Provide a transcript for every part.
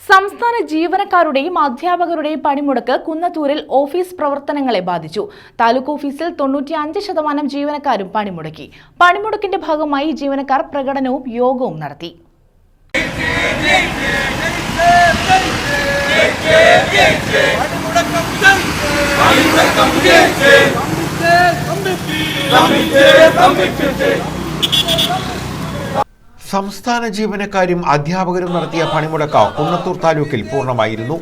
സംസ്ഥാന ജീവനക്കാരുടെയും അധ്യാപകരുടെയും പണിമുടക്ക് കുന്നത്തൂരിൽ ഓഫീസ് പ്രവർത്തനങ്ങളെ ബാധിച്ചു. താലൂക്ക് ഓഫീസിൽ 95% ജീവനക്കാരും പണിമുടക്കി. പണിമുടക്കിന്റെ ഭാഗമായി ജീവനക്കാർ പ്രകടനവും യോഗവും നടത്തി. സംസ്ഥാന ജീവനക്കാരും അധ്യാപകരും നടത്തിയ പണിമുടക്ക് കുന്നത്തൂർ താലൂക്കിൽ പൂർണ്ണമായിരുന്നു.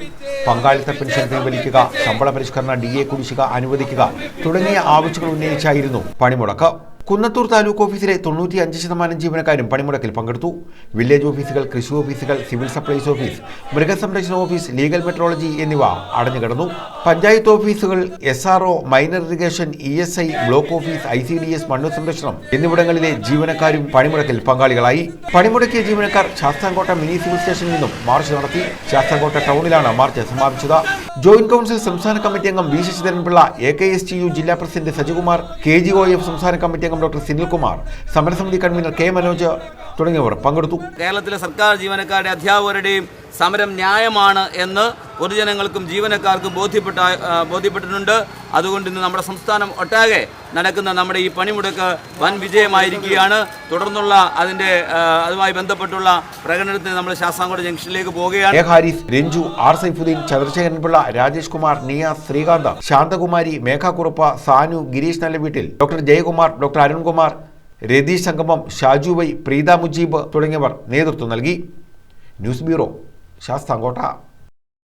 പങ്കാളിത്ത പെൻഷൻ പിൻവലിക്കുക, ശമ്പള പരിഷ്കരണ DA കുടിശ്ശിക അനുവദിക്കുക തുടങ്ങിയ ആവശ്യങ്ങൾ ഉന്നയിച്ചായിരുന്നു പണിമുടക്ക്. കുന്നത്തൂർ താലൂക്ക് ഓഫീസിലെ 95% ജീവനക്കാരും പണിമുടക്കിൽ പങ്കെടുത്തു. വില്ലേജ് ഓഫീസുകൾ, കൃഷി ഓഫീസുകൾ, സിവിൽ സപ്ലൈസ് ഓഫീസ്, മൃഗസംരക്ഷണ ഓഫീസ്, ലീഗൽ മെട്രോളജി എന്നിവ അടഞ്ഞുകിടന്നു. പഞ്ചായത്ത് ഓഫീസുകൾ, SRO, minor irrigation, ESI, block office, ICDS, മണ്ണ് സംരക്ഷണം എന്നിവിടങ്ങളിലെ ജീവനക്കാരും പണിമുടക്കിൽ പങ്കാളികളായി. പണിമുടക്കിയ ജീവനക്കാർ ശാസ്താംകോട്ട മിനി സിവിൽ സ്റ്റേഷനിൽ നിന്നും മാർച്ച് നടത്തി. ശാസ്താംകോട്ട ടൗണിലാണ് മാർച്ച് സമാപിച്ചത്. ജോയിന്റ് കൌൺസിൽ സംസ്ഥാന കമ്മിറ്റി അംഗം V. ശശിധരൻപിള്ള, AKSTU ജില്ലാ പ്രസിഡന്റ് സജികുമാർ, KGOF സംസ്ഥാന കമ്മിറ്റി അംഗം ഡോക്ടർ സിനിൽകുമാർ, സമരസമിതി കൺവീനർ K. മനോജ് തുടങ്ങിയവർ പങ്കെടുത്തു. കേരളത്തിലെ സർക്കാർ ജീവനക്കാരുടെ അധ്യാപകരുടെയും സമരം ന്യായമാണ് എന്ന് പൊതുജനങ്ങൾക്കും ജീവനക്കാർക്കും ബോധ്യപ്പെട്ടിട്ടുണ്ട്. അതുകൊണ്ട് ഇന്ന് നമ്മുടെ സംസ്ഥാനം ഒട്ടാകെ നടക്കുന്ന നമ്മുടെ ഈ പണിമുടക്ക് വൻ വിജയമായിരിക്കുകയാണ്. തുടർന്നുള്ള അതുമായി ബന്ധപ്പെട്ടുള്ള പ്രകടനത്തിന് നമ്മൾ ശാസ്താംകോട്ട ജംഗ്ഷനിലേക്ക് പോവുകയാണ്. Haris, Ranju, R. Saifuddin, Chandrasekharan Pillai, Rajesh Kumar, Niyas, Sreekanth, Shanthakumari, Megha Kurup, Sanu, Girish Nallaveettil, doctor Jayakumar, doctor Arunkumar, Ratheesh Sangamam, Shaju Y, Preetha Mujeeb തുടങ്ങിയവർ നേതൃത്വം നൽകി. News bureau, Sasthamkotta.